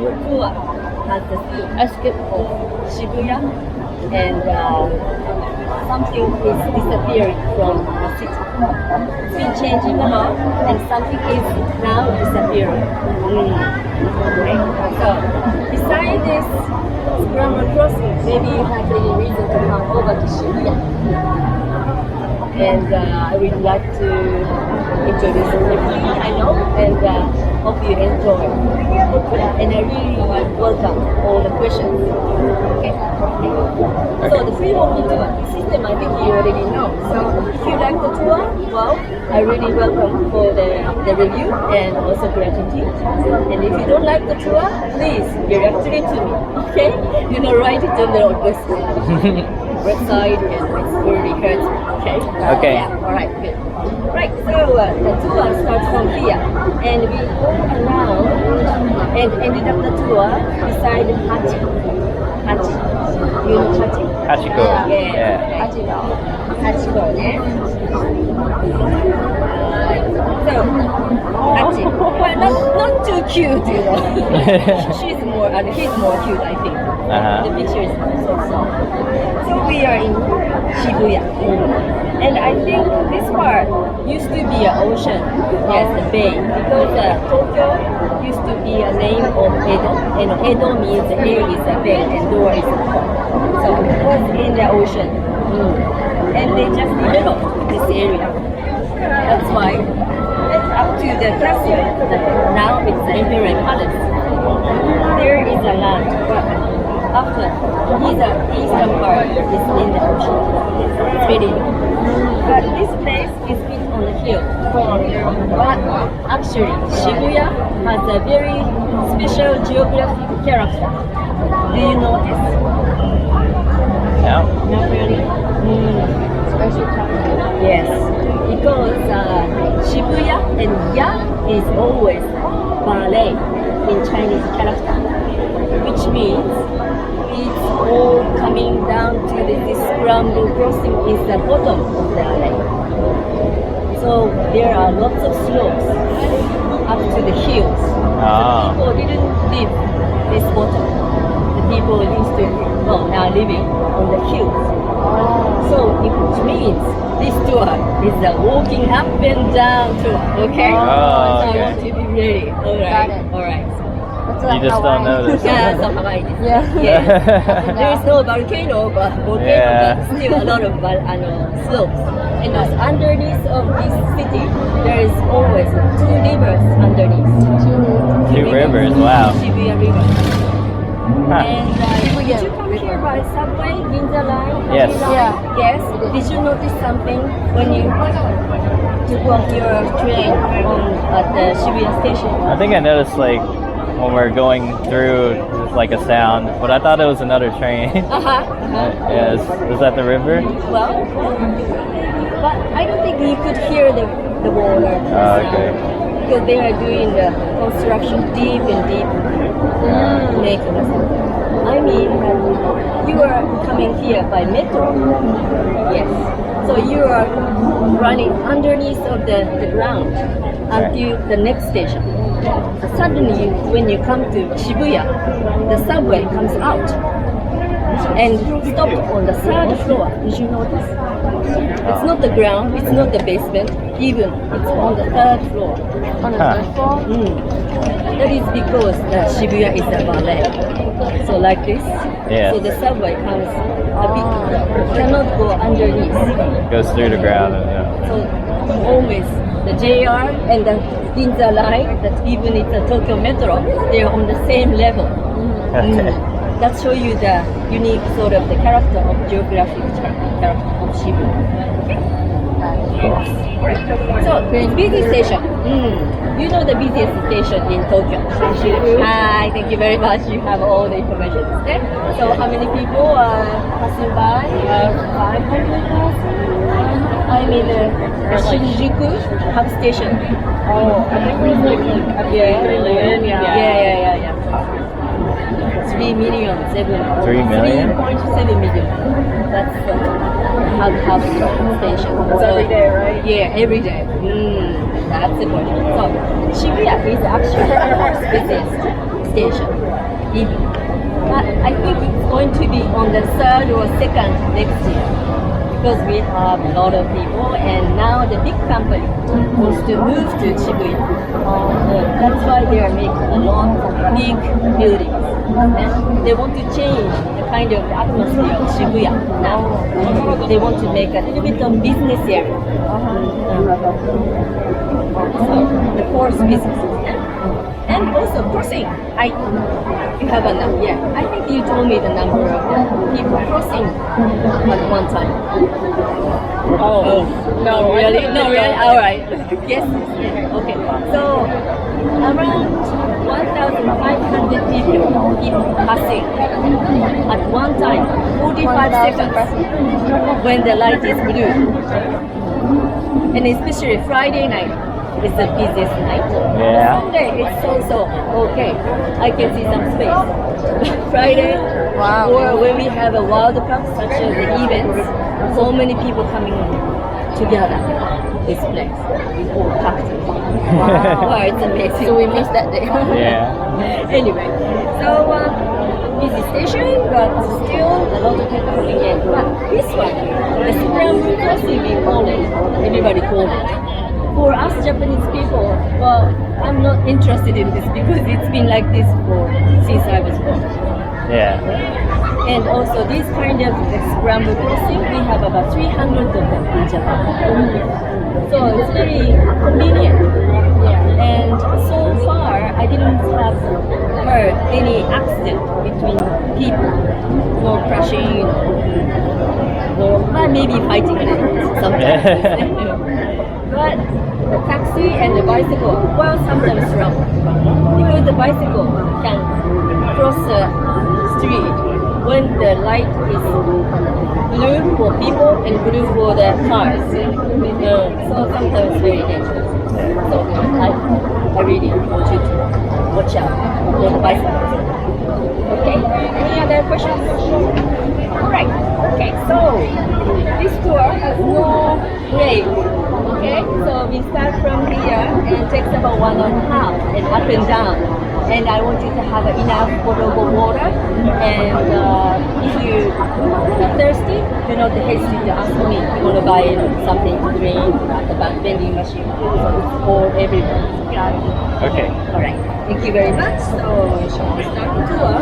our tour has the escape of Shibuya and something is disappearing from the city. It's been changing a lot and something is now disappearing. So besides this scramble crossing, maybe you have any reason to come over to Shibuya. And I would like to introduce everything I know and hope you enjoy. And I really welcome all the questions. Okay. So the free walking tour system, I think you already know. So if you like the tour, well, I really welcome for the review and also gratitude. And if you don't like the tour, please directly to me. Okay? You know, write it on the website and it's really hurts me. Okay? Okay. Yeah, all right, good. Right, so the tour starts from here and we go around and ended up the tour beside Hachi. Hachi. You know Hachi? Hachiko. Yeah. Hachiko. Hachiko, yeah. So, Hachi. Well, not too cute, you know. She's more, and he's more cute, I think. The picture is so. So we are in Shibuya. And I think this part used to be an ocean, yes, the bay, because Tokyo used to be a name of Edo, and Edo means air is a bay and door is a port. So it was in the ocean, and they just developed this area. That's why it's up to the castle. Now it's the Imperial Palace. There is a land, but after eastern part is in the ocean. It's very but this place is built on a hill. But actually, Shibuya has a very special geographic character. Do you know this? No. Not really. Special character. Yes, because Shibuya and Ya is always ballet in Chinese character, which means it's all coming down to this scramble crossing is the bottom of the alley. So there are lots of slopes up to the hills. Ah. The people didn't live this bottom. The people used to, now living on the hills. So it means this tour is a walking up and down tour, okay? Oh, So okay. I want you to be ready. All right. Got it. All right. That's You just don't know this. Yeah, so Hawaii. Yeah. Yes. There is no volcano, but Yeah. still a lot of slopes. And underneath of this city, there is always two rivers underneath. Two rivers, wow. Shibuya River. Huh. And did you come here by subway, Ginza Line? Yes. Line? Yeah. Yes. Did you notice something when you took off your train at the Shibuya station? I think I noticed like when we're going through there's like a sound, but I thought it was another train. Yeah, is that the river? Well, but I don't think you could hear the water. Oh, okay. Because they are doing the construction deep and deep. Maintenance. I mean, you are coming here by metro. Yes. So you are running underneath of the ground until the next station. Suddenly, when you come to Shibuya, the subway comes out and stopped on the third floor. Did you notice? It's not the ground, it's not the basement, even it's on the third floor. On the third floor? That is because Shibuya is a ballet. So like this. Yeah. So the subway comes a bit, cannot go underneath. Goes through the ground. So always the JR and the Ginza line, that even it's a Tokyo Metro, they're on the same level. That shows you the unique sort of the character of geographic character of Shibuya. So, it's busy station. You know the busiest station in Tokyo. Hi, thank you very much. You have all the information. Okay? So, how many people are passing by? 500,000. I'm in the Shinjuku hub station. Oh, I think it was like a million. Yeah. 3 million, 3 million? 3.7 million. That's the hub station. That's every day, right? Yeah, every day. That's important. So Shibuya is actually the busiest station. third or second next year because we have a lot of people and now the big company wants to move to Shibuya. That's why they are making a lot of big buildings. And they want to change the kind of atmosphere of Shibuya now. They want to make a little bit of business area. So the fourth business. And also crossing. You have a number. Yeah, I think you told me the number of people crossing at one time. Oh, no, Really? No, really? All right. Yes. Yeah. Okay. So around 1,500 people passing at one time, 45 seconds when the light is blue. And especially Friday night is the busiest night. Yeah. Sunday it's also okay. I can see some space. Friday, or when we have a World Cup such as the events, so many people coming together. This place, we all packed. Wow, it's amazing. So we missed that day. Yeah. Anyway, so busy station, but still a lot of people coming in. But this one, the scramble crossing we call it, everybody call it. For us Japanese people, well, I'm not interested in this because it's been like this since I was born. Yeah. And also this kind of scramble crossing, we have about 300 of them in Japan. So it's very convenient. And so far, I didn't have heard any accident between people, no crashing, or maybe fighting sometimes. But the taxi and the bicycle, well, sometimes wrong. Because the bicycle can cross the street when the light is blue for people and blue for the cars. So sometimes very dangerous. So I really want you to watch out for the bicycles. Okay? Any other questions? Alright. Okay, so this tour has no break. Okay, so we start from here and it takes about 1.5 and up and down. And I want you to have enough potable water. And if you are thirsty, do not hesitate to ask me. You want to buy something to drink at the vending machine. So it's for everyone. Okay. All right. Thank you very much. So shall we start the tour?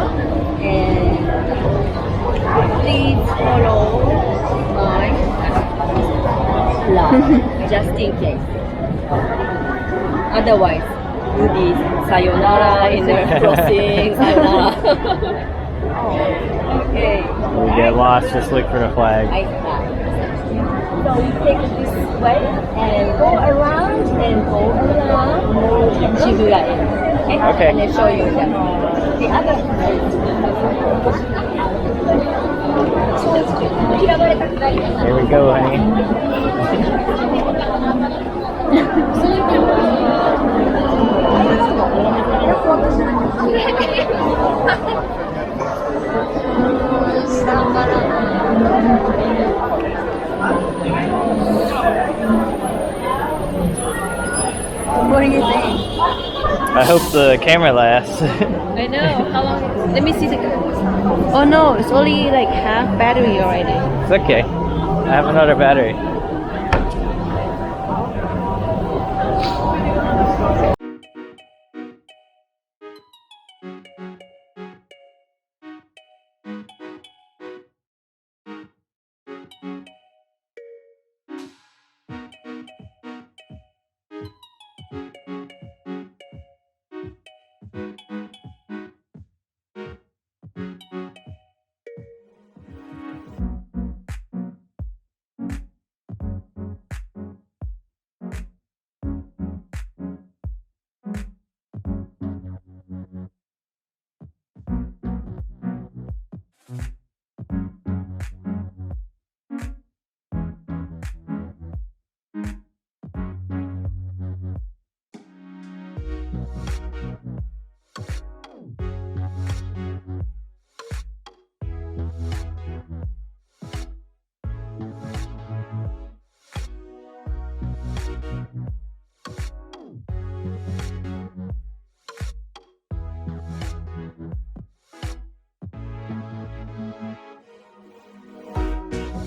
And please follow my line, just in case. Otherwise, do this sayonara in the crossing, sayonara. Okay. When we get lost, just look for the flag. So you take it this way and go around Shibuya. Okay? And then show you the other Here we go, honey. What do you think? I hope the camera lasts. I know. How long? Let me see the. Oh no, it's only like half battery already. It's okay. I have another battery.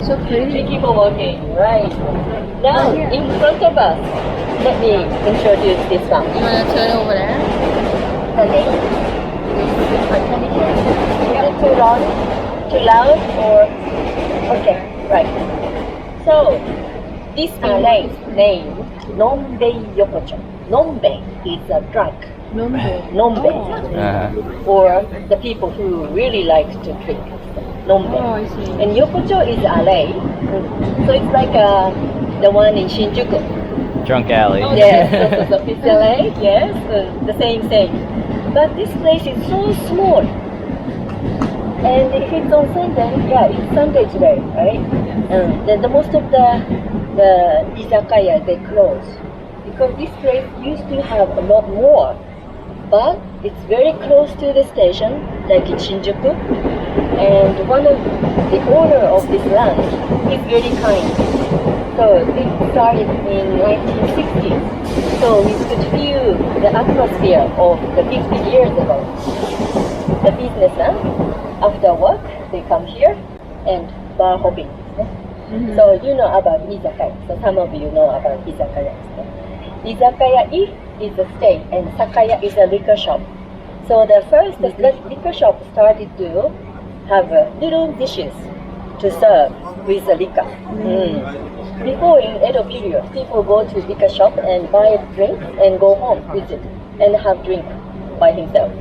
So We pretty. keep on walking, right? Now, in front of us, let me introduce this one. You wanna turn over there? The name? Is it too loud? Too loud or? Okay, right. So, this name, Nombei Yokocho. Nombei is a drug. Nombei. For the people who really like to drink. Nombei. Oh, I see. And Yokocho is alley. So it's like the one in Shinjuku. Drunk alley. Yes, so it's alley. Yes, the same. But this place is so small. And if it's on Sunday, it's Sunday today, right? The most of the izakaya, they close. Because this place used to have a lot more. But it's very close to the station, like in Shinjuku. And one of the owner of this land is very kind. So it started in 1960s. So we could feel the atmosphere of the 50 years ago. The businessmen, after work, they come here and bar hopping. So you know about izakaya. So some of you know about izakaya. Izakaya is a stay and sakaya is a liquor shop. So the first liquor shop started to have little dishes to serve with the liquor. Before in Edo period, people go to liquor shop and buy a drink and go home with it and have drink by himself.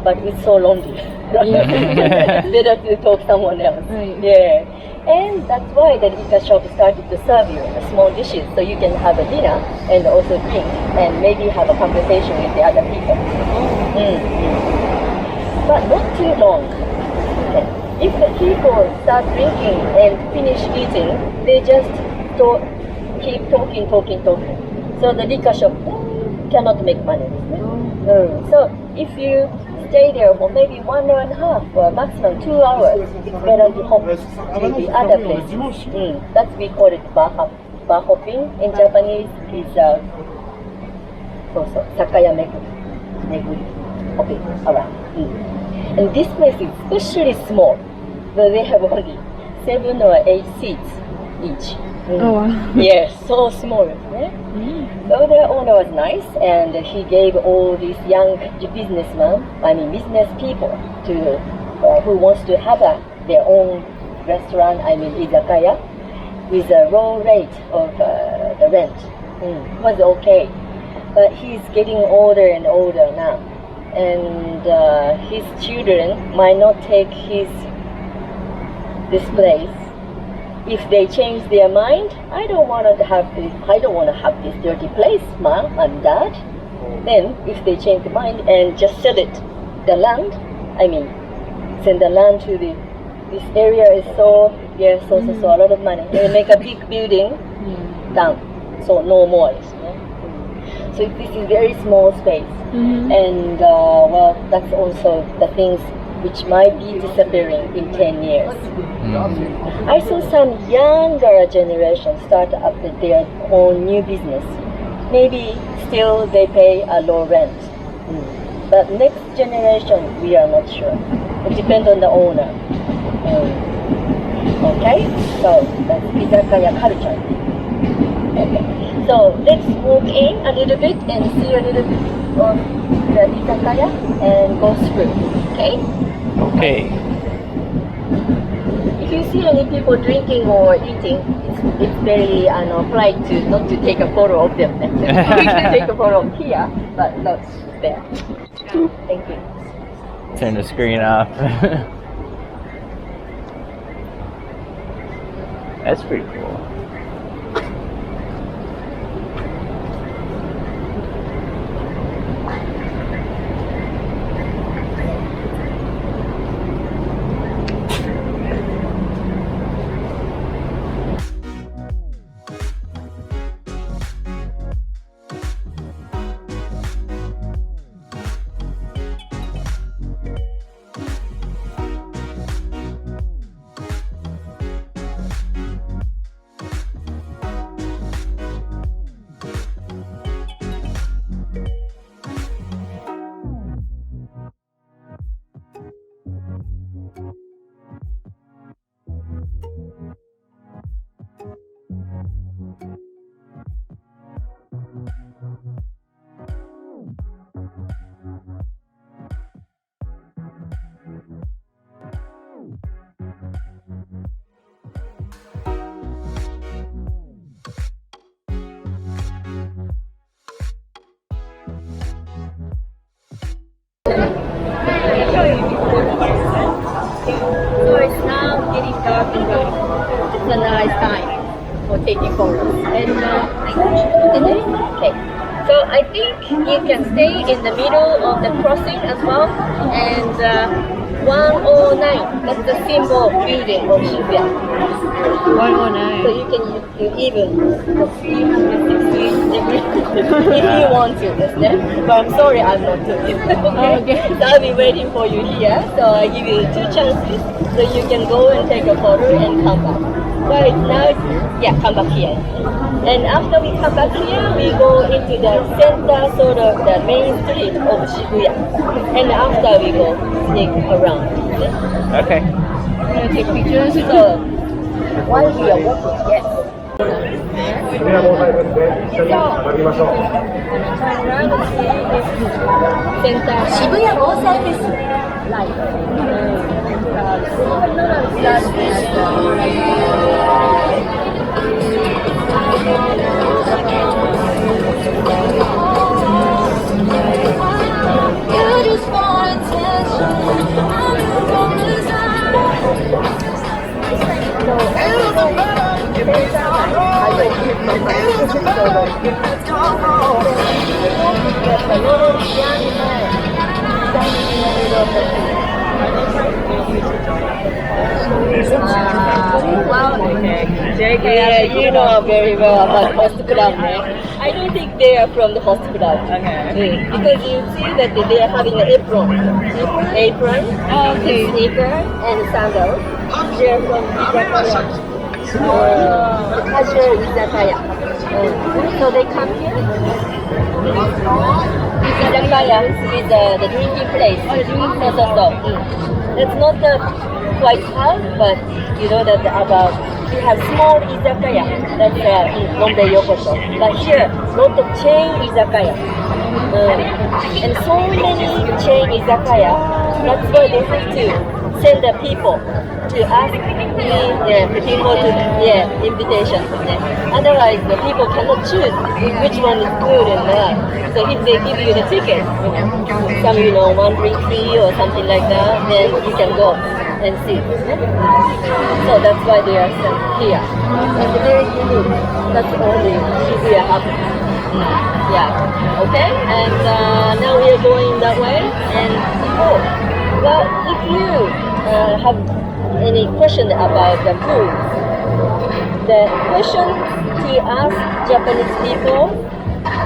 But it's so lonely. It's better to talk someone else. Right. Yeah. And that's why the liquor shop started to serve you small dishes so you can have a dinner and also drink and maybe have a conversation with the other people. But not too long. Okay. If the people start drinking and finish eating, they just keep talking. So the liquor shop cannot make money. So if you stay there for maybe 1 hour and a half or maximum 2 hours, it's better to hop to the other places. That's we call it bar hopping. In Japanese is sakaya meguri, hopping around. And this place is especially small, so they have only 7 or 8 seats each. Oh wow. Yes, so small. Yeah? So the owner was nice, and he gave all these young business people to who wants to have their own restaurant, izakaya, with a low rate of the rent. It was okay, but he's getting older and older now, and his children might not take this place. If they change their mind, I don't want to have this dirty place, Mom and Dad. Then, if they change their mind and just sell it, the land, send the land to this area is so a lot of money. They make a big building down, so no more. So this is very small space, and that's also the things which might be disappearing in 10 years. I saw some younger generation start up their own new business. Maybe still they pay a low rent. But next generation, we are not sure. It depends on the owner. Okay? So that's izakaya culture. Okay. So let's walk in a little bit and see a little bit of the izakaya and go through. Okay? Okay. If you see any people drinking or eating, it's very polite to not to take a photo of them. We can take a photo here, but not there. Thank you. Turn the screen off. That's pretty cool. taking photos. And okay. So I think you can stay in the middle of the crossing as well. And 109, that's the symbol building of Shibuya. 109 So you can even go 360 degrees if you want to, isn't it? But I'm sorry, I'm not doing it. Okay? So I'll be waiting for you here. So I give you 2 chances. So you can go and take a photo and come back. Right now, come back here. And after we come back here, we go into the center, sort of the main street of Shibuya. And after we go sneak around. Okay. I'm gonna take pictures. So while we are walking, yes. Turn around and see this center. Shibuya 防災フェス live. Yeah, you know very well about host club, right? I don't think they are from the host club. Okay. Because you see that they are having an apron, sneaker, and sandals. They are from Izakaya. Casual Izakaya. So they come here. Izakaya is the drinking place. It's not quite house, but you know that about we have small izakaya that's in Bombay Yokoto. But here, lot of chain izakaya. And so many chain izakaya. That's why they have to send the people to ask people to invitation. Otherwise, the people cannot choose which one is good and not. So if they give you the ticket, some 1 drink free or something like that, then you can go and see. So that's why they are here. And very unique. That's only Shibuya happens. Yeah. Okay. And now we are going that way. And well, if you have any question about the food, the question to ask Japanese people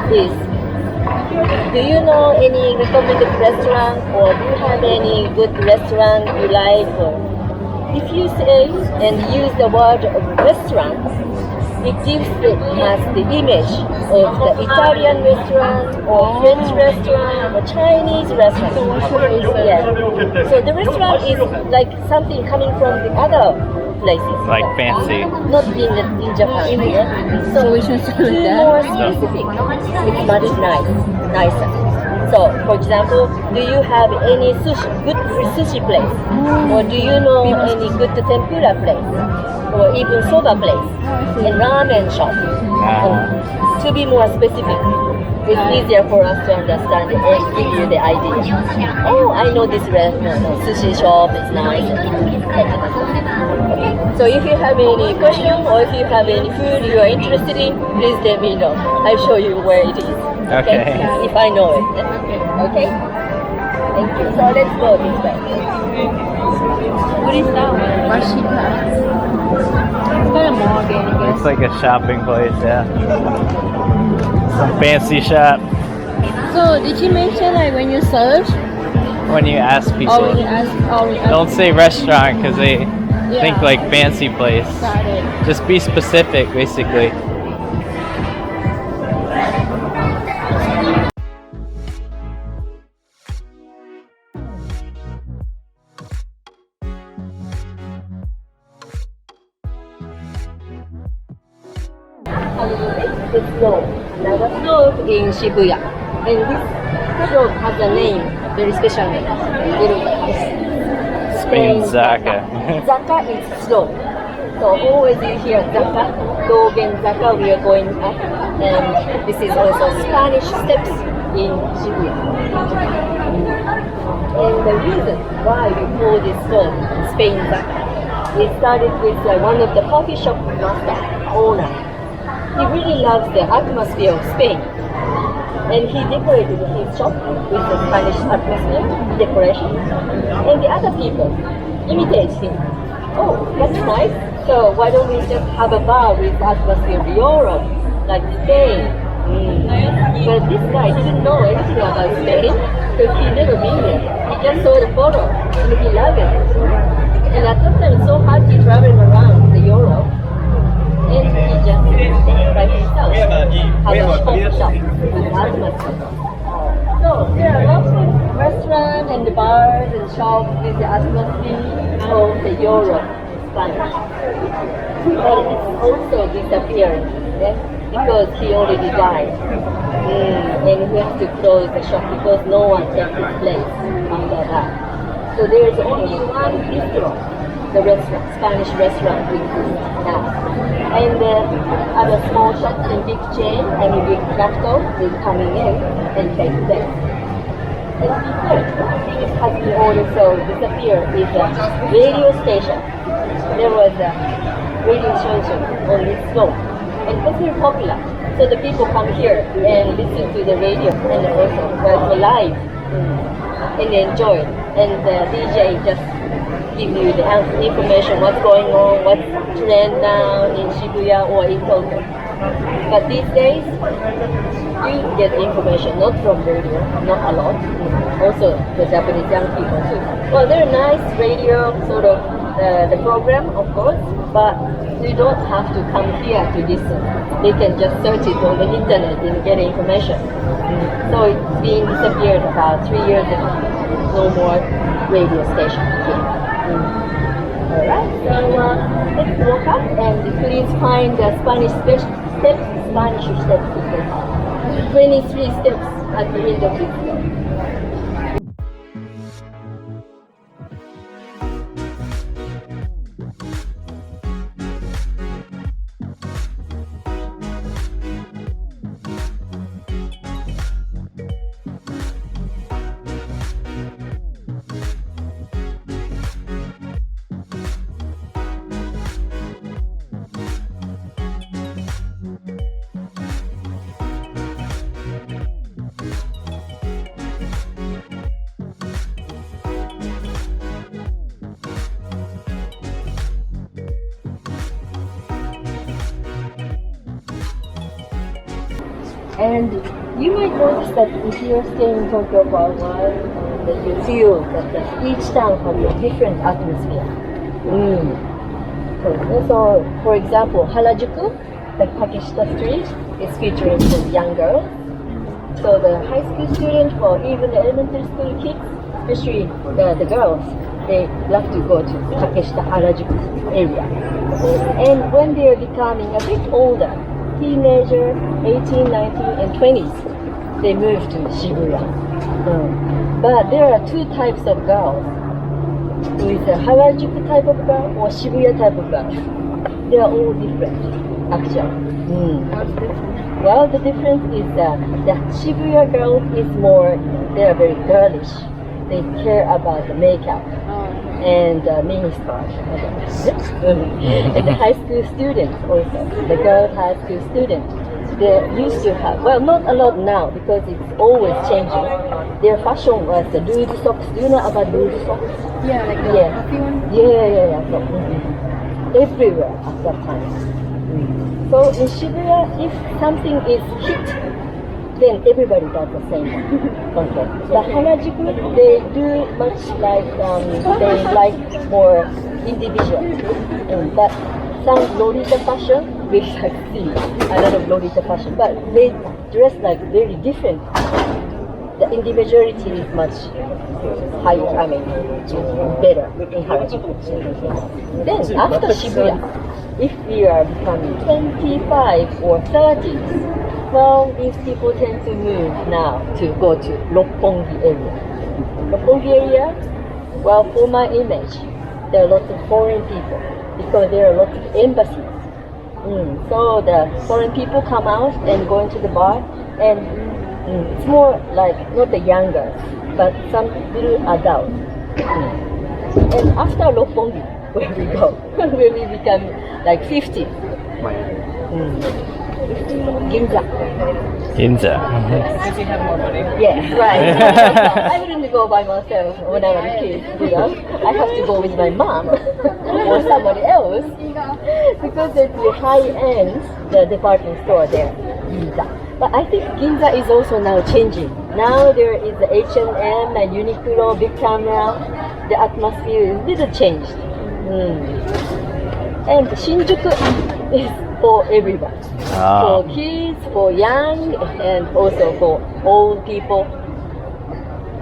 is, do you know any recommended restaurant, or do you have any good restaurant you like? Or if you say and use the word restaurant, it gives us the image of the Italian restaurant or French restaurant or Chinese restaurant. So the restaurant is like something coming from the other places. Like fancy. Not in Japan. So we should start with be that. more specific. It's much nicer. So, for example, do you have any good sushi place? Or do you know any good tempura place? Or even soba place? And ramen shop? To be more specific, it's easier for us to understand and give you the idea. Oh, I know this sushi shop is nice. So if you have any question or if you have any food you are interested in, please let me know. I'll show you where it is. Okay. If I know it. Okay? Thank you. So let's go this way. What is that one? Mashika. It's kind of more again, I guess. It's like a shopping place, yeah. Some fancy shop. So did you mention like when you search? When you ask people. Or when you ask, Don't say restaurant because they think like fancy place. Got it. Just be specific, basically. This road, Naga Road in Shibuya. And this road has a name, very special name. Spain Zaka. Zaka is slow. So always you hear Zaka, Dogen Zaka, we are going up. And this is also Spanish steps in Shibuya. And the reason why we call this road Spain Zaka, it started with one of the coffee shop master, owner. he really loves the atmosphere of Spain. And he decorated his shop with the Spanish atmosphere, decoration. And the other people imitate him. Oh, that's nice. So why don't we just have a bar with atmosphere of Europe, like Spain? But this guy didn't know anything about Spain because he never been there. He just saw the photo and he loved it. And at that time, so hard to travel around the Europe. And he just by himself have a shop with atmosphere. So there are lots of restaurants and bars and shops with the atmosphere of the Europe Spanish. But it's also disappearing, yeah? Because he already died. And we have to close the shop because no one takes his place after that. So there is only one bistro, the restaurant, Spanish restaurant exists now. And other small shops and big chain and big capital is coming in and take place. And third thing it has been also disappeared is a radio station. There was a radio station on this slope. And it was very popular. So the people come here and listen to the radio and also for live and enjoy it. And the DJ just give you the information what's going on, what's trend now in Shibuya or in Tokyo. But these days, you get information not from radio, not a lot. Also the Japanese young people too. Well, they're nice radio sort of the program, of course, but you don't have to come here to listen. They can just search it on the internet and get information. So it's being disappeared about 3 years ago. No more radio station here. Alright, so let's walk up and please find the Spanish steps, Spanish steps. 23 steps at the end of this floor. And you might notice that if you're staying in Tokyo for a while, that you feel that each town has a different atmosphere. So, for example, Harajuku, the Takeshita Street, is featuring some young girls. So the high school students or even the elementary school kids, especially the girls, they love to go to Takeshita Harajuku area. And when they're becoming a bit older, teenager, 18, 19, and 20s, they move to Shibuya. But there are two types of girls. There is a Harajuku type of girl or Shibuya type of girl. They are all different, actually. What's different? Well, the difference is that the Shibuya girls is more, they are very girlish. They care about the makeup and mini skirt. And the high school students also, the girl high school students, they used to have, well, not a lot now because it's always changing. Their fashion was the loose socks. Do you know about loose socks? Yeah, like the puffy one? Yeah. So, everywhere at that time. So in Shibuya, if something is hit, then everybody does the same one. Okay. But Harajuku, they do much like, they like more individual. But some Lolita fashion will see a lot of Lolita fashion, but they dress like very different. The individuality is much higher, better in Harajuku. Then after Shibuya, if we are becoming 25 or 30, well, these people tend to move now to go to Roppongi area. Roppongi area, well, for my image, there are lots of foreign people because there are lots of embassies. So the foreign people come out and go into the bar, and it's more like not the younger, but some little adults. And after Roppongi, where we go, where we become like 50. Ginza. Ginza. Because you have more money. Yes, right. I wouldn't go by myself when I was a kid, you know. I have to go with my mom or somebody else because it's the high-end the department store there, Ginza. But I think Ginza is also now changing. Now there is the H&M and Uniqlo, Big Camera. The atmosphere is little changed. And Shinjuku is for everyone. For kids, for young, and also for old people.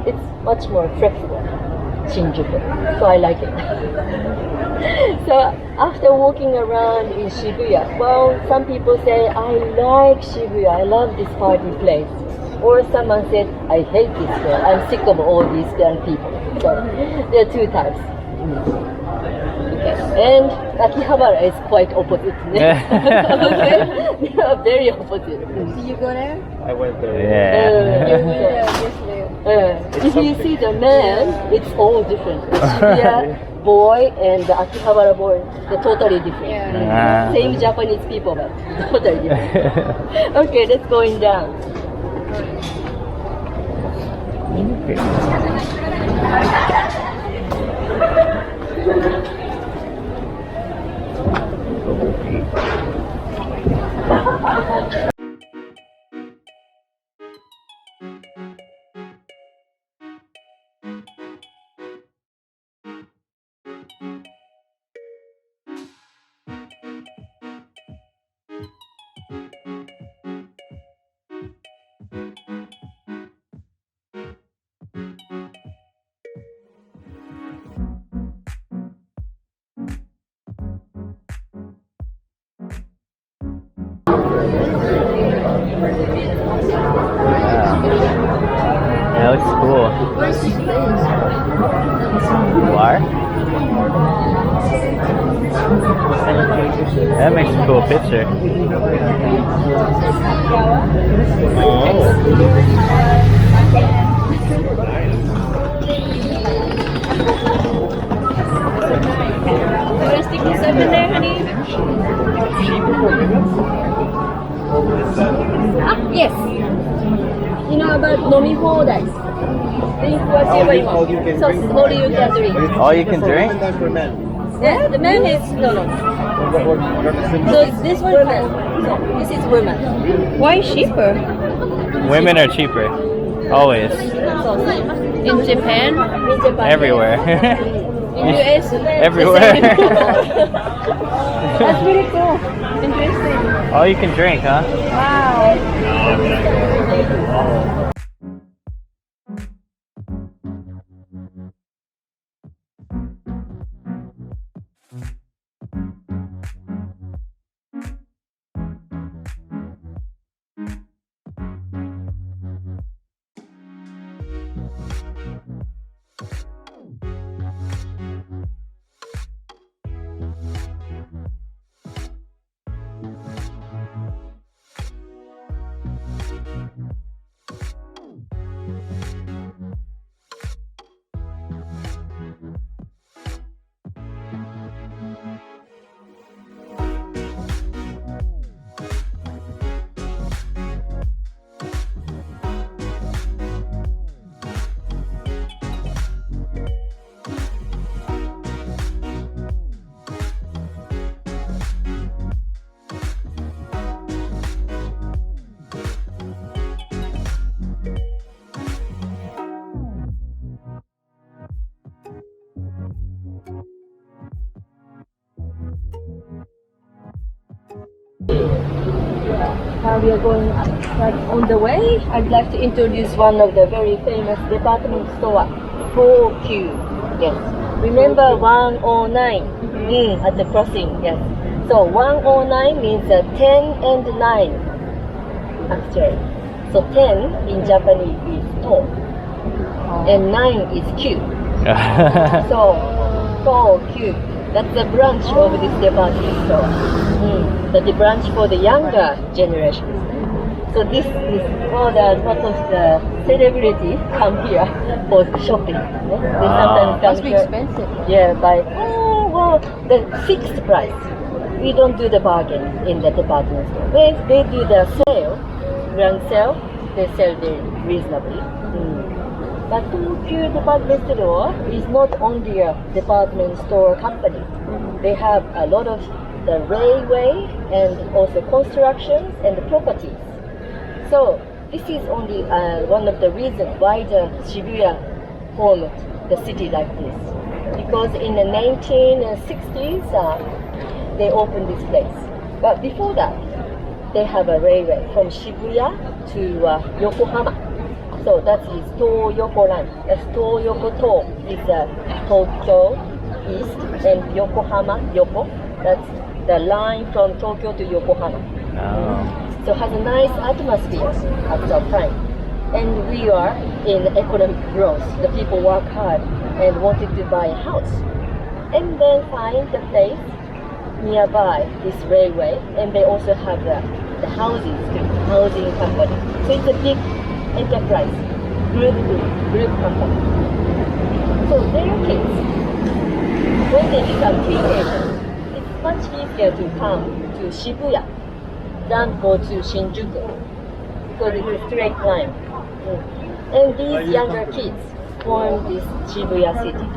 It's much more flexible, Shinjuku. So I like it. So after walking around in Shibuya, well, some people say, I like Shibuya, I love this party place. Or someone said, I hate this girl, I'm sick of all these young people. So there are two types. Okay. And Akihabara is quite opposite. Okay? They are very opposite. Did you go there? I went there. Yeah. You went there yesterday. If you see the man, it's all different. The Shibuya boy and the Akihabara boy, they're totally different. Yeah. Same Japanese people, but totally different. Okay, let's going down. That looks cool. Why? That makes a cool picture. You want to stick this up in there, honey? Yes. You know about Nomi Hodai? Drink whatever you all you want. can So drink. slowly you can drink. All you can drink? That's for men. Yeah, the man is no. What represents So this woman. So this is woman. Why cheaper? Women are cheaper. Always. So In Japan? in Japan, Everywhere. In US? Everywhere. That's really cool. Interesting. All you can drink, huh? Wow. Now we are going up. But on the way, I'd like to introduce one of the very famous department store, 4Q. Yes. Remember 109 at the crossing. Yes. So 109 means 10 and 9. Actually. So 10 in Japanese is to, and 9 is Q. So 4Q. That's the branch of this department store. The branch for the younger generation. So this is all the lot of the celebrity come here for shopping. They sometimes come Must be here. expensive. Yeah, by the fixed price. we don't do the bargain in the department store. They do the sale, grand sale, they sell very reasonably. But Tokyo department store is not only a department store company. They have a lot of the railway and also constructions and properties. So this is only one of the reasons why the Shibuya formed the city like this. Because in the 1960s, they opened this place. But before that, they have a railway from Shibuya to Yokohama. So that is Toyoko line. That's Toyoko To is Tokyo East and Yokohama Yoko. That's the line from Tokyo to Yokohama. Oh. So it has a nice atmosphere at that time. And we are in economic growth. The people work hard and wanted to buy a house. And then find the place nearby this railway. And they also have the houses too, housing company. So it's a big enterprise, group company. So their kids, when they become teenagers, it's much easier to come to Shibuya than go to Shinjuku because it's a straight line. And these younger kids form this Shibuya city,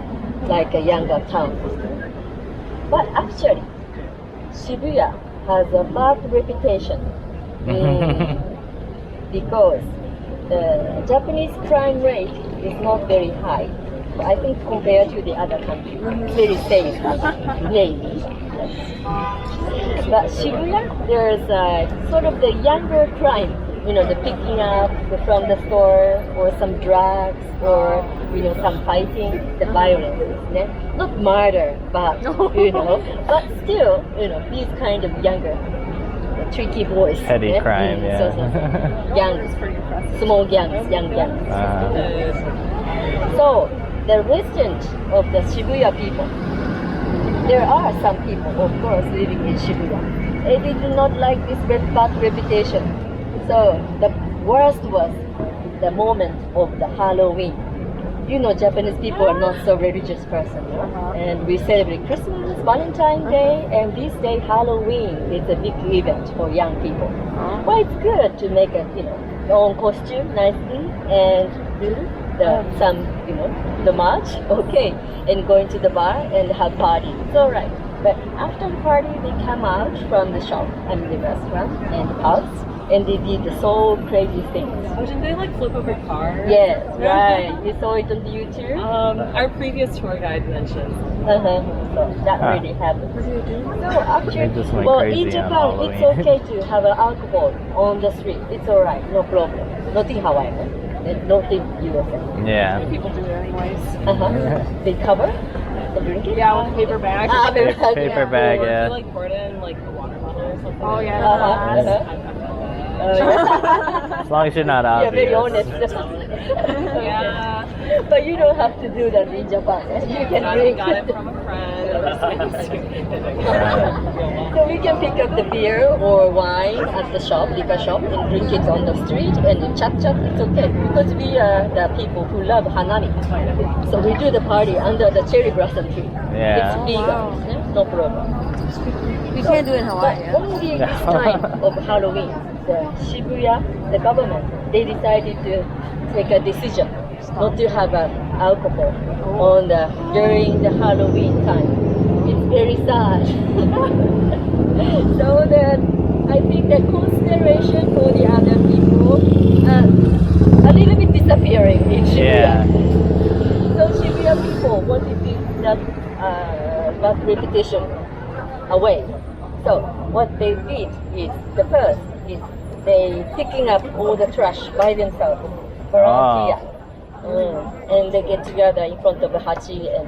like a younger town. But actually, Shibuya has a bad reputation because the Japanese crime rate is not very high. I think compared to the other countries, very safe, maybe. But Shibuya, there's sort of the younger crime, the picking up from the store or some drugs or, some fighting, the violence, not murder, but, but still, these kind of younger, tricky boys. Petty crime, yeah. Young, small gangs, young gangs. So, the resident of the Shibuya people, there are some people, of course, living in Shibuya. They did not like this bad reputation. So the worst was the moment of the Halloween. Japanese people are not so religious person, and we celebrate Christmas, Valentine's Day, and this day Halloween is a big event for young people. Well, it's good to make a your own costume nicely and do the march, okay, and going to the bar and have party. It's all right. But after the party, they come out from the shop, the restaurant and house, and they did so crazy things. Oh, did they flip over cars? Yes, right. You saw it on the YouTube? Our previous tour guide mentioned. So that really happened. So actually, They just went well, crazy in on Japan, it's Halloween. okay to have alcohol on the street. It's all right, no problem. Not in Hawaii, and not in USA. Yeah. People do it anyways. They cover the drink it? Yeah, with a paper bag. Paper bag, Or yeah. if you pour it in a water bottle or something. Oh, yeah. As long as you're not Yeah, obvious. very honest. Yeah. But you don't have to do that in Japan. You can drink Got it from a friend. So we can pick up the beer or wine at the shop, liquor shop, and drink it on the street and chat. It's okay because we are the people who love hanami. So we do the party under the cherry blossom tree. Yeah. It's legal, no problem. We can't do it in Hawaii. But only this time of Halloween, the Shibuya, the government, they decided to take a decision not to have alcohol during the Halloween time. It's very sad. So that I think the consideration for the other people a little bit disappearing in Shibuya. Yeah. So Shibuya people wanted to take that bad reputation away. So what they did is the first is they picking up all the trash by themselves, volunteer, and they get together in front of the hachi and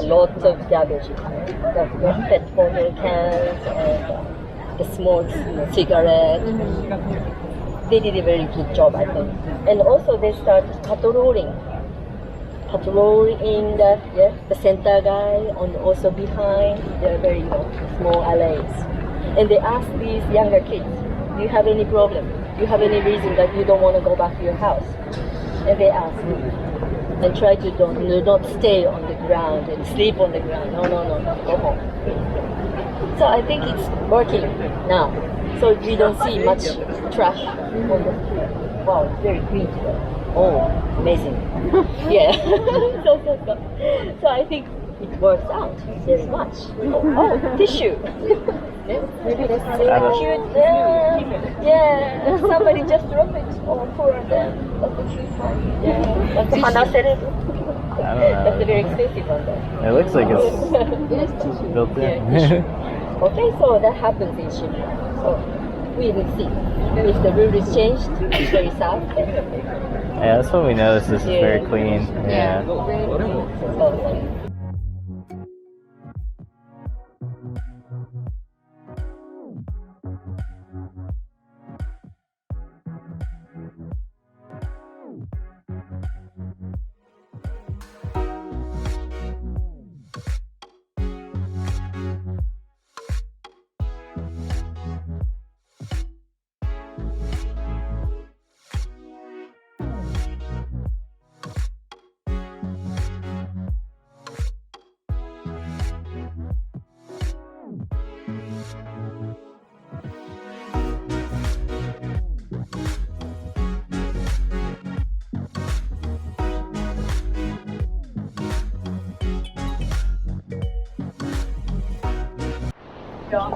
lots of garbage, the pet bottle cans and the small cigarettes. They did a very good job, I think. And also they started patrolling the center guy and also behind the very small alleys. And they asked these younger kids, do you have any problem? Do you have any reason that you don't want to go back to your house? And they asked me. And try to not stay on the ground and sleep on the ground. No, go home. So I think it's working now. So we don't see much trash on the street. Wow, it's very clean today. Oh, amazing. Yeah. So I think it works out very much. Oh, tissue. Maybe that's very cute. Yeah. Somebody just dropped it on for them. That's a cute one. Yeah. That's I don't know. That's a very expensive one though. It looks like it's built in. Yeah. Okay, so that happens in Shibuya. So we will see. If the rule is changed, it's very sad. Yeah, that's what we noticed. This is very clean. Yeah.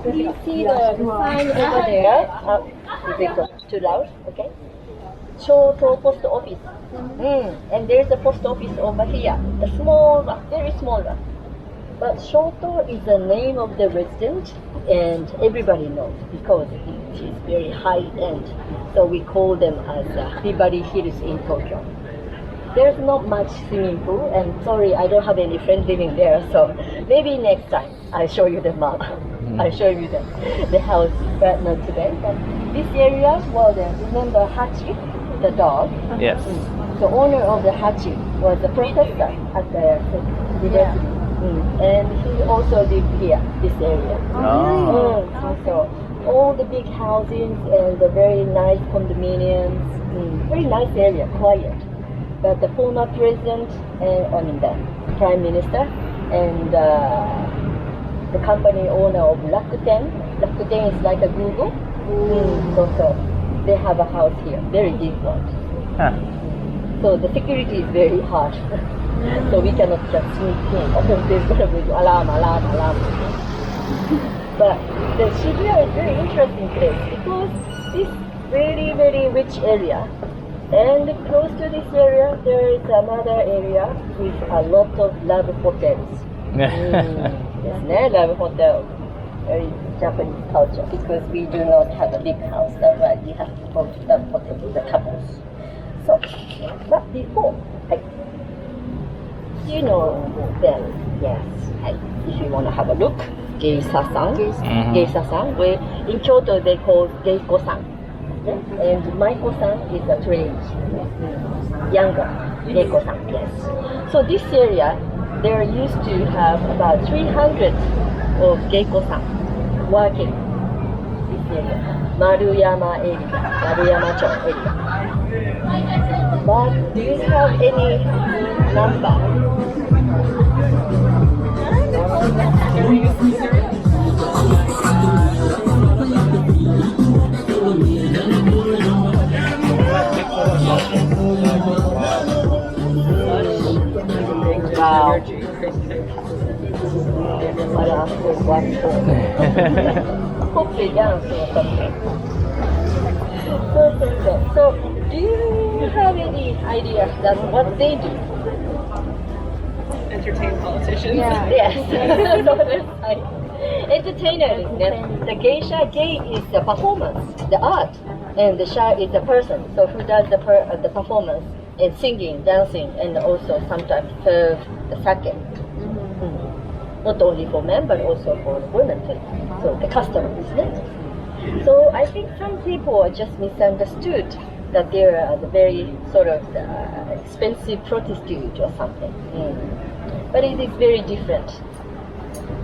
You see the sign over there? Is it too loud? Okay. Shoto post office. And there's a post office over here. The small one, very small one. But Shoto is the name of the resident, and everybody knows because it is very high end. So we call them as Hibari Hills in Tokyo. There's not much swimming pool, and sorry, I don't have any friends living there. So maybe next time I'll show you the map. I'll show you the house, but not today. But this area, well, remember Hachi, the dog? Yes. The owner of the Hachi was a professor at the university. And he also lived here, this area. Oh. So all the big houses and the very nice condominiums, very nice area, quiet. But the former president, the prime minister, and the company owner of Rakuten. Rakuten is like a Google. So they have a house here, very big one. Huh. So the security is very hard. So we cannot just sneak in. There's going to be alarm. But the Shibuya is very interesting place because this very, very rich area. And close to this area, there is another area with a lot of love hotels. Yes, love hotel. Very Japanese culture because we do not have a big house. That's why we have to go to love hotel with the couples. So, but before, you know them, yes. If you want to have a look, Geisha-san. Geisha-san, where in Kyoto they call Geiko-san. Yeah? And Maiko-san is a trained, younger Geiko-san, yes. So this area, there used to have about 300 of Geiko-san working this area. Maruyama area, Maruyama-cho area. But do you have any number? Wow. So, do you have any idea that what they do? Entertain politicians. Yeah. Yes. Entertainers. The geisha, gei is the performance, the art, and the sha is the person. So who does the performance and singing, dancing, and also sometimes serve the sake. Not only for men but also for women too. So the customer, isn't it? So I think some people just misunderstood that they're the very sort of expensive prostitute or something. But it is very different.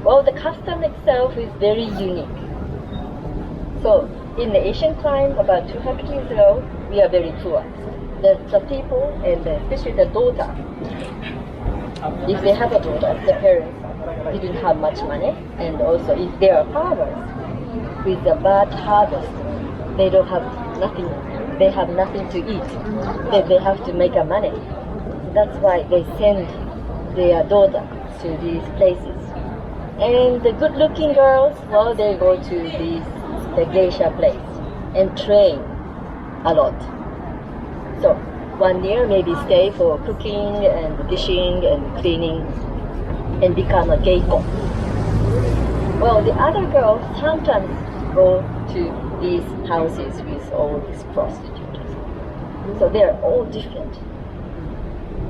Well, the custom itself is very unique. So in the ancient time, about 200 years ago, we are very poor. The people, and especially the daughter, if they have a daughter, the parents didn't have much money, and also if they are farmers with a bad harvest, they don't have nothing. They have nothing to eat. They have to make a money. That's why they send their daughter to these places. And the good-looking girls, well, they go to the geisha place and train a lot. So 1 year maybe stay for cooking and dishing and cleaning and become a geiko. Well, the other girls sometimes go to these houses with all these prostitutes. So they're all different.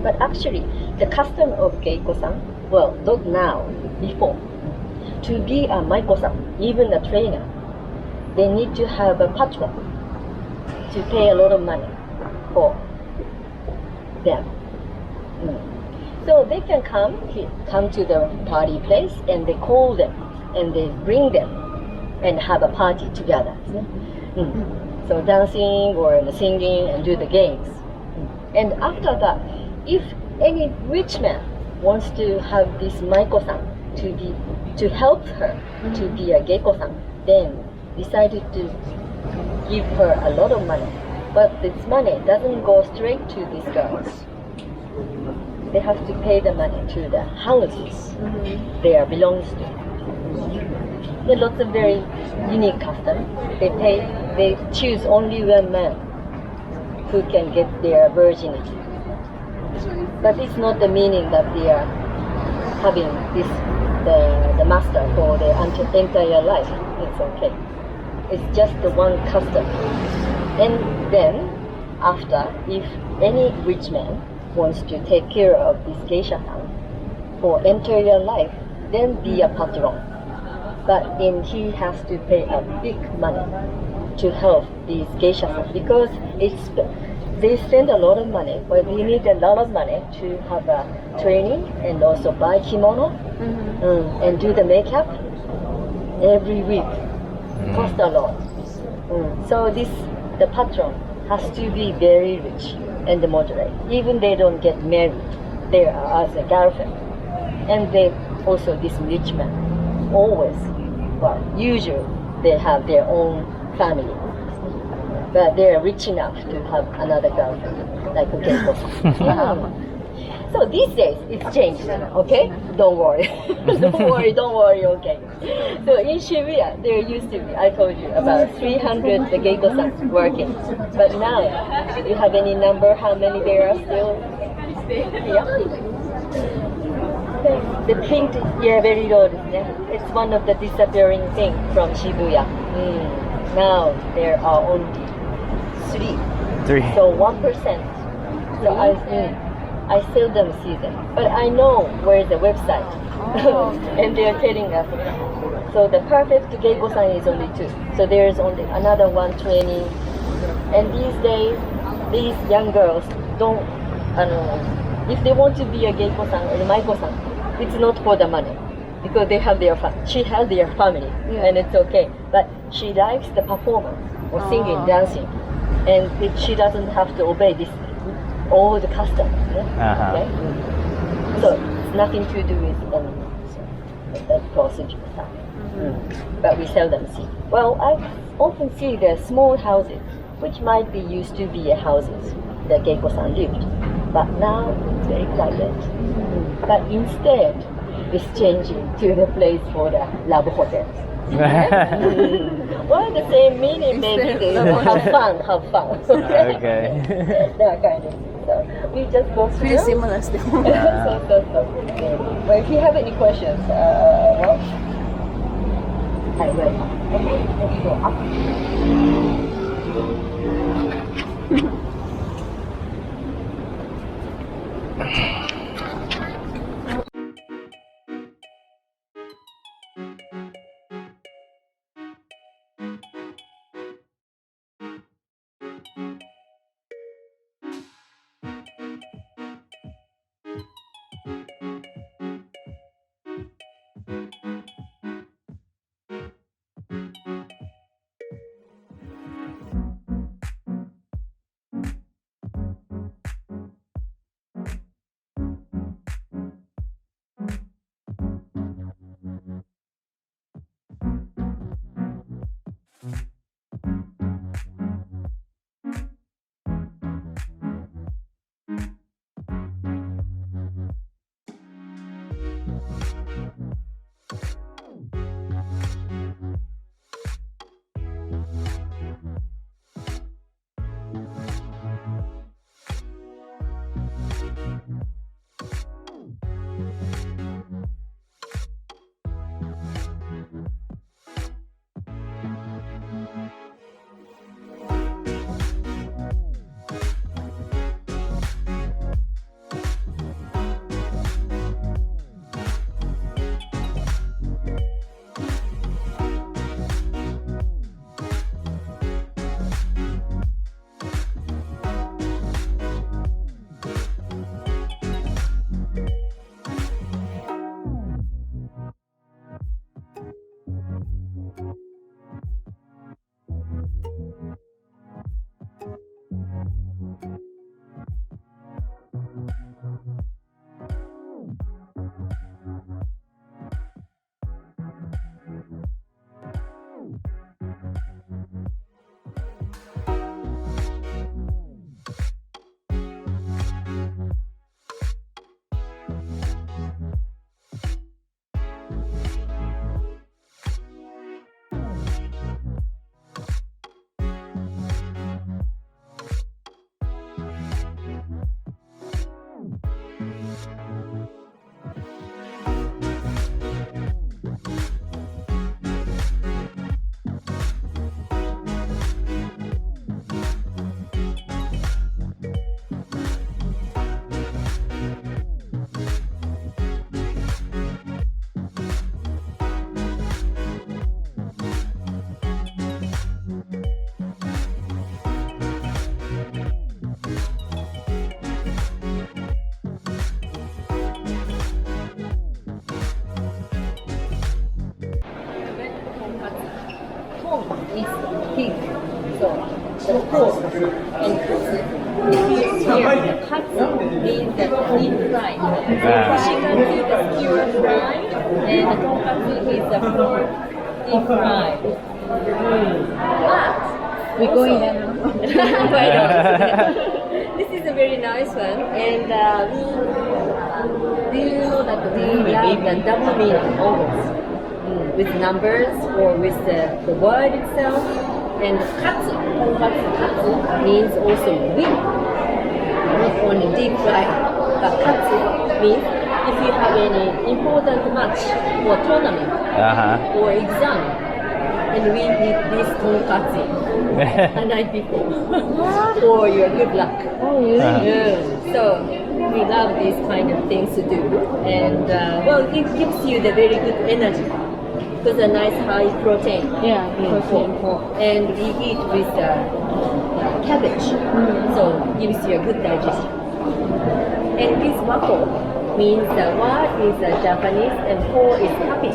But actually, the custom of geiko-san, well, not now, before, to be a maiko-san, even a trainer, they need to have a patron to pay a lot of money for them. So they can come to the party place and they call them and they bring them and have a party together. So dancing or singing and do the games. And after that, if any rich man wants to have this maiko-san to help her to be a geiko-san, then decided to give her a lot of money. But this money doesn't go straight to these girls. They have to pay the money to the houses they belongs to. There are lots of very unique customs. They choose only one man who can get their virginity. But it's not the meaning that they are having the master for their entire life. It's okay. It's just the one custom. And then, after, if any rich man wants to take care of this geisha-san for entire life, then be a patron. But then he has to pay a big money to help these geisha-san because they spend a lot of money, but they need a lot of money to have a training and also buy kimono and do the makeup every week. Cost a lot. So the patron has to be very rich and moderate. Even they don't get married, they are as a girlfriend. And they also, this rich man, always, well, usually they have their own family. But they are rich enough to have another girlfriend, like a geiko-san. So these days, it's changed, okay? Don't worry. don't worry, okay? So in Shibuya, there used to be, I told you, about 300 geiko-san working. But now, you have any number how many there are still? Yeah? The pink, very low. It's one of the disappearing things from Shibuya. Now, there are only three. So 1%. So I seldom see them, but I know where the website, and they are telling us. So the perfect geiko-san is only 2. So there is only another one training, and these days, these young girls don't. If they want to be a geiko-san or a maiko-san, it's not for the money, because they have she has their family, and it's okay. But she likes the performance or singing, dancing, and she doesn't have to obey this. All the customs, okay? So it's nothing to do with the procedure stuff. But we seldom see. Well, I often see the small houses, which might be used to be houses that geiko-san lived. But now it's very quiet. But instead, it's changing to the place for the love hotels. Well, the same meaning, maybe they have fun. Okay. That kind of thing. So we just go through. Pretty similar still. Well, if you have any questions, well, I will. Okay, let's go pig. So the pork and katsu. Here, katsu means that deep fried. So kushikatsu is pure fried, and the tonkatsu is the pork deep fried. But We're going there now. why not? This is a very nice one, and do you know that we love the double meaning always, with numbers or with the word itself, and katsu, katsu means also win, not only deep fried, but katsu means if you have any important match or tournament or exam, and we need this tonkatsu the night before for your good luck. Oh, really? Yeah. So we love these kind of things to do, and well, it gives you the very good energy because a nice high protein. Yeah, protein. And we eat with cabbage, so gives you a good digestion. And this wako means what is Japanese and ko is happy.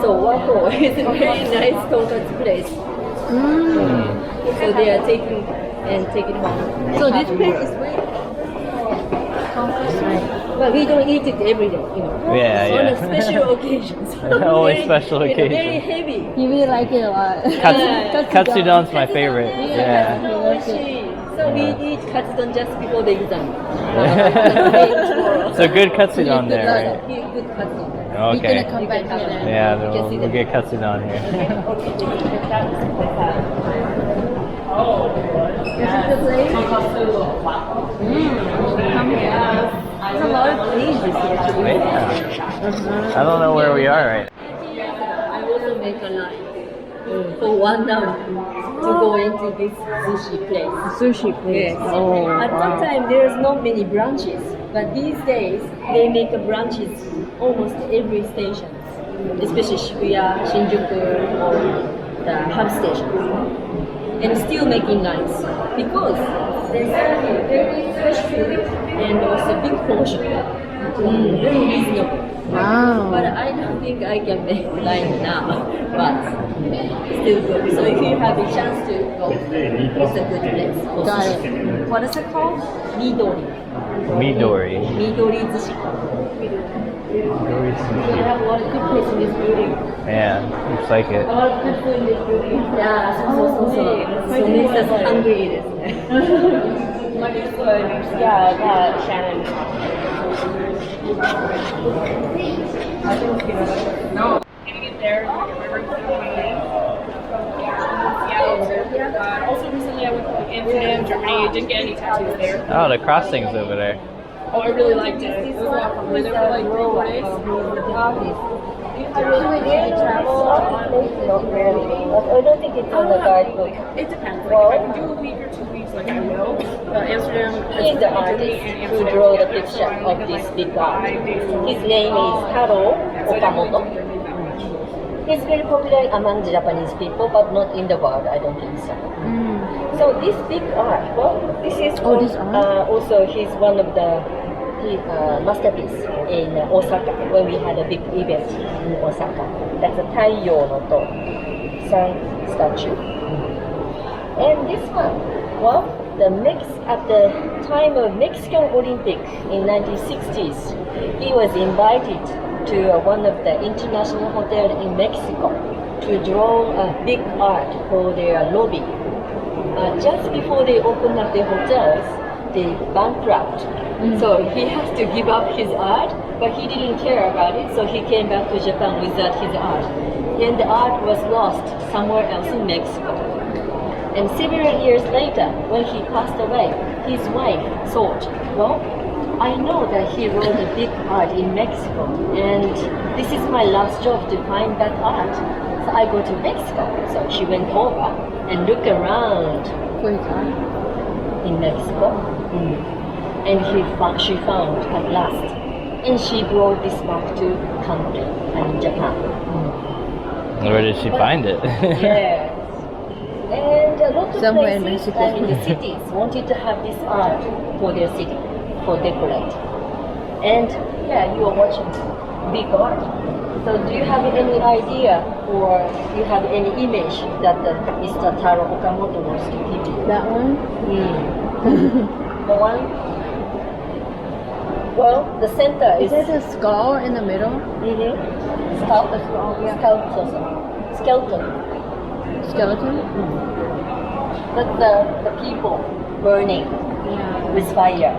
So wako is a very nice tonkatsu place. So they are taking home. So this place is where? But we don't eat it every day, you know. Yeah, On yeah. a special occasions. Always Very- special Very occasion. heavy. You really like it a lot. Katsudon's my favorite. Yeah. So we eat katsudon just before the exam. So good katsudon there, right? Good katsudon. We're Okay. gonna come back here then. Yeah, You can see we'll them. get katsudon here. There's a lot of places actually. Yeah. I don't know where we are right I also make a line for 1 hour to go into this sushi place. Sushi place. Yes. Oh, At that wow. time, there's not many branches, but these days they make branches almost every station, especially Shibuya, Shinjuku, or the hub stations, and still making lines because they serve you very fresh food and also big portion, very reasonable. Wow. But I don't think I can make line now, but still good. So if you have a chance to go, it's a good place. for Got sushi. it. What is it called? Midori. Midori. Midori Zushi. We have a lot of good place in this building. Yeah, looks like it. A lot of good food in this building. Yeah, so makes us hungry. yeah, Shannon. Also recently I went to Amsterdam, Germany. Didn't get any tattoos there. Oh, the crossings over there. Oh, I really liked it. It was a lot of fun. We were there for like 3-4 days. Not really, but I don't think it's on the guidebook. It depends. Like, if I can do a week or 2 weeks, like I will. Amsterdam, He is the artist who drew the picture of this big art. His name is Taro Okamoto. He's very popular among the Japanese people, but not in the world, I don't think so. So this big art, well, this is this art? also he's one of the masterpiece in Osaka when we had a big event in Osaka. That's a Taiyo no To sun statue. And this one, well, at the time of Mexican Olympic in 1960s, he was invited to one of the international hotels in Mexico to draw a big art for their lobby. Just before they opened up the hotels, they bankrupt. So he has to give up his art, but he didn't care about it, so he came back to Japan without his art. And the art was lost somewhere else in Mexico. And several years later, when he passed away, his wife thought, well, I know that he wrote a big art in Mexico, and this is my last job to find that art. So I go to Mexico. So she went over and looked around For his art. in Mexico, and she found at last, and she brought this back to country and Japan. Where did she find it? Yes. And a lot of Somewhere in places Mexico. in the cities wanted to have this art for their city, for decorate. And yeah, you are watching big art. So do you have any idea or you have any image that Mr. Taro Okamoto wants to give you? That one? The one? Well, the center Is is it a skull in the middle? skeleton. Skeleton. Skeleton? That's the people burning Yeah. with fire.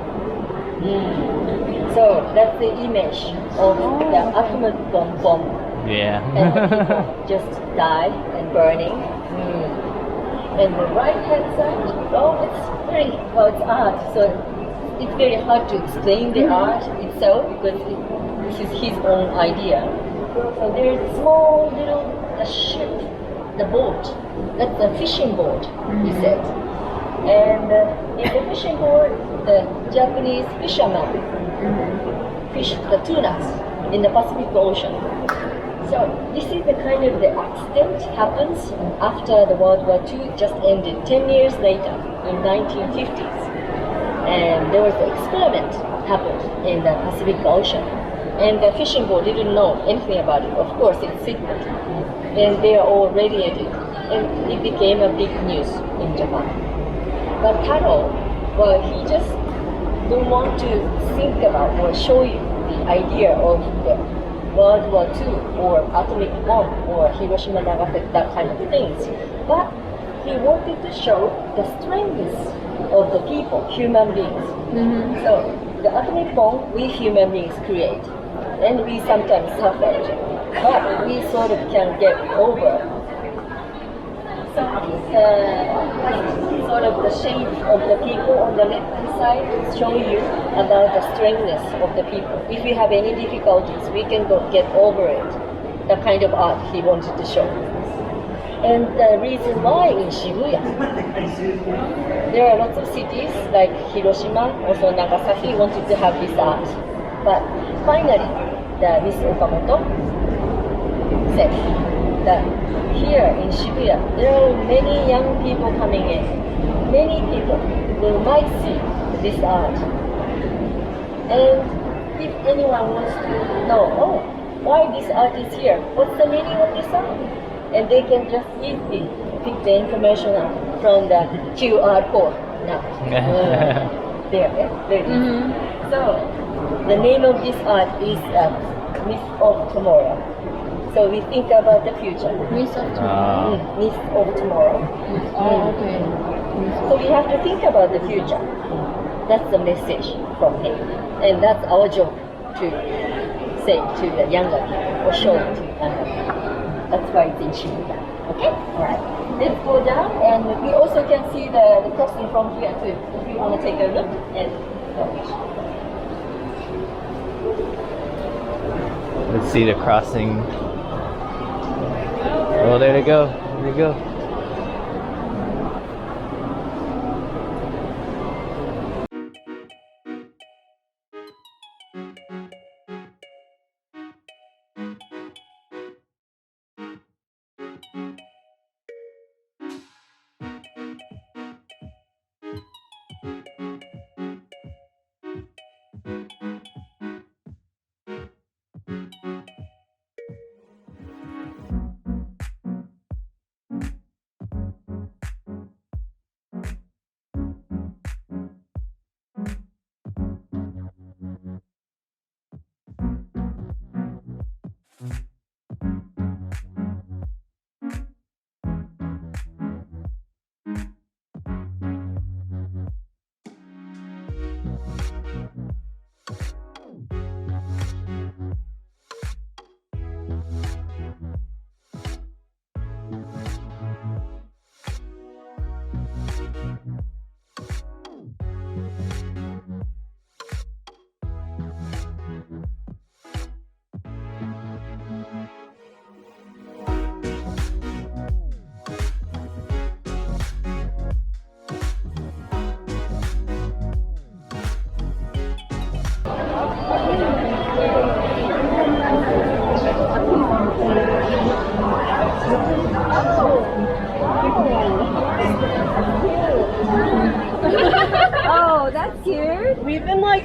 So that's the image of the atomic bomb Yeah. and the people just die and burning. And the right hand side, it's art, so it's very hard to explain the art itself because this is his own idea. So there's a small little ship, the boat, that's a fishing boat, he said. And in the fishing boat, the Japanese fishermen fish the tunas in the Pacific Ocean. So this is the kind of the accident happens after the World War II just ended 10 years later in 1950s. And there was an experiment happened in the Pacific Ocean. And the fishing boat didn't know anything about it. Of course, it's secret. And they are all radiated. And it became a big news in Japan. But Taro, well, he just don't want to think about or show you the idea of the World War II or atomic bomb or Hiroshima, Nagasaki, that kind of things. But he wanted to show the strength of the people, human beings. So the atomic bomb we human beings create, and we sometimes suffer, but we sort of can get over. So sort of the shape of the people on the left hand side show you about the strengthness of the people. If we have any difficulties, we can get over it. The kind of art he wanted to show. And the reason why in Shibuya, there are lots of cities like Hiroshima, also Nagasaki wanted to have this art. But finally, the Miss Okamoto said that here in Shibuya, there are many young people coming in. Many people who might see this art. And if anyone wants to know, why this art is here, what's the meaning of this art? And they can just easily pick the information up from the QR code now. There. So the name of this art is Myth of Tomorrow. So we think about the future. Miss of tomorrow. Myth of Tomorrow. Oh, okay. So we have to think about the future. That's the message from him. And that's our job to say to the younger people or show it to younger people. That's why it's in Shibuya. Okay? Alright. Let's go down and we also can see the crossing from here too. If you want to take a look and Let's see the crossing. Oh, there they go. There they go.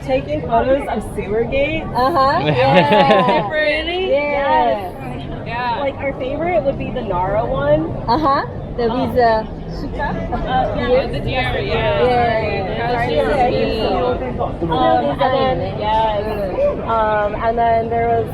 taking photos of Sewergate. Yeah. Really? Yeah. Yeah. Like our favorite would be the Nara one. The with Shika. Yeah, the deer. Yeah. And then there was.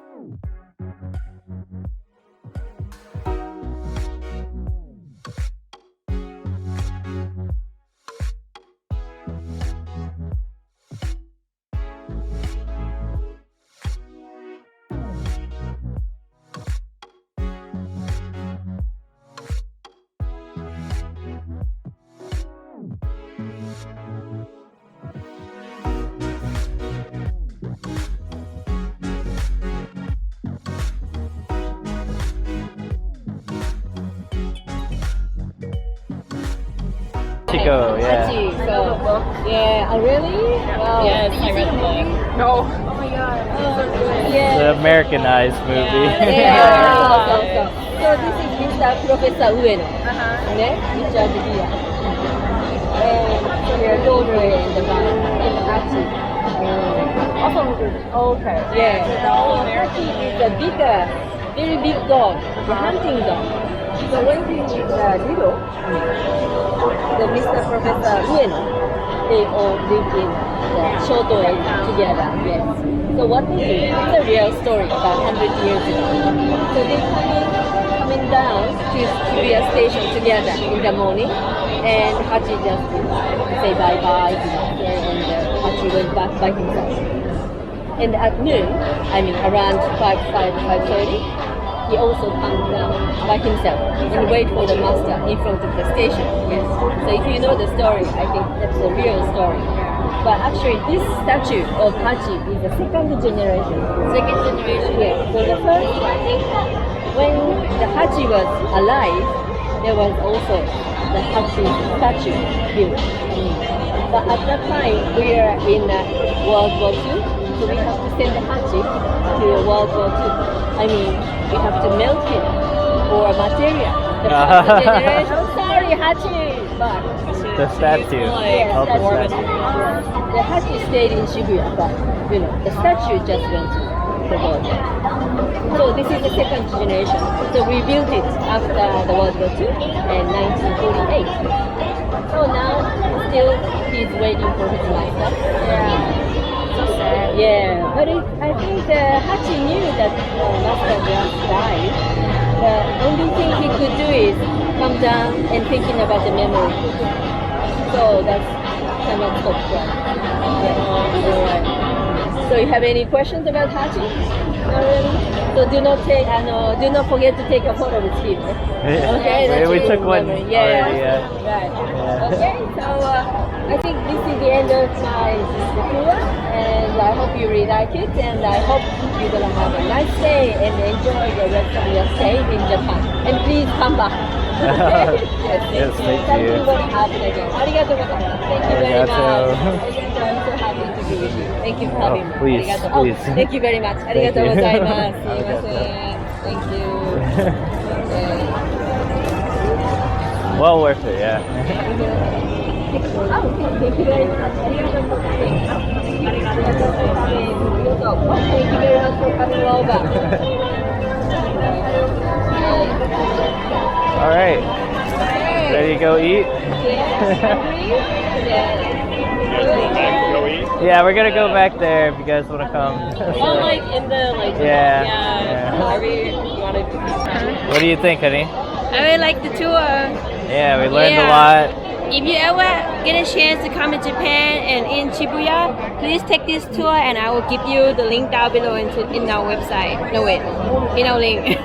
Chico, yeah. Hachi. So, yeah. Oh, really? Wow. Yes, I read the book. No. Oh my god. Yeah. The Americanized movie. So this is Mr. Professor Ueno. Ne? Richard Gere. And their daughter in the back, in Hachi. Okay. Yeah. So Hachi is a bigger, very big dog, the hunting dog. So when he was little, the Mr. Professor Ueno, they all lived in the Shoto area together. Yes. So what they do, it's a real story about 100 years ago. So they coming down to Shibuya station together in the morning, and Hachi just say bye-bye to the and Hachi went back by himself. And at noon, I mean around 5:30, he also comes down by himself and wait for the master in front of the station. Yes. So if you know the story, I think that's a real story. But actually, this statue of Hachi is the second generation. Second generation. Yeah. So the first, I think, when the Hachi was alive, there was also the Hachi statue built. But at that time, we are in World War II, so we have to send the Hachi to World War II. I mean, we have to melt it for material. The first generation. Sorry, Hachi, but The statue. yeah, Of the statue. statue. The Hachi stayed in Shibuya, but the statue just went to the world. So this is the second generation. So we built it after the World War II in 1948. So now still he's waiting for his master. Yeah. So sad. Yeah, but I think Hachi knew that master just died. The only thing he could do is come down and thinking about the memory. So that's kind of stop there. Yeah. Alright. So you have any questions about Hachi? Not really? So do not forget to take a photo with him. Okay, that's we really took one memory. already. Yeah. Right. Okay, so I think this is the end of my tour, and I hope you really like it, and I hope you're gonna have a nice day and enjoy the rest of your stay in Japan. And please come back. Okay? Yes, thank Thank you. you very much again. Arigatou gozaimasu. Thank you very much. Arigatou. I'm so happy to be with you. Thank you for having me. please, Arigatou. please. Thank you very much. Thank Arigatou you. gozaimasu. Arigatou. Thank you. Okay. Well worth it, yeah. Oh, thank you very much. Arigatou gozaimasu. Arigatou for coming. Thank you very much for coming over. All right. Ready to go eat? Yeah, we're gonna go back there if you guys want to come. Oh, like in the like. Yeah. Yeah. You want to? What do you think, honey? I really like the tour. Yeah, we learned a Yeah. lot. If you ever get a chance to come to Japan and in Shibuya, please take this tour and I will give you the link down below in our website. No wait, in our link.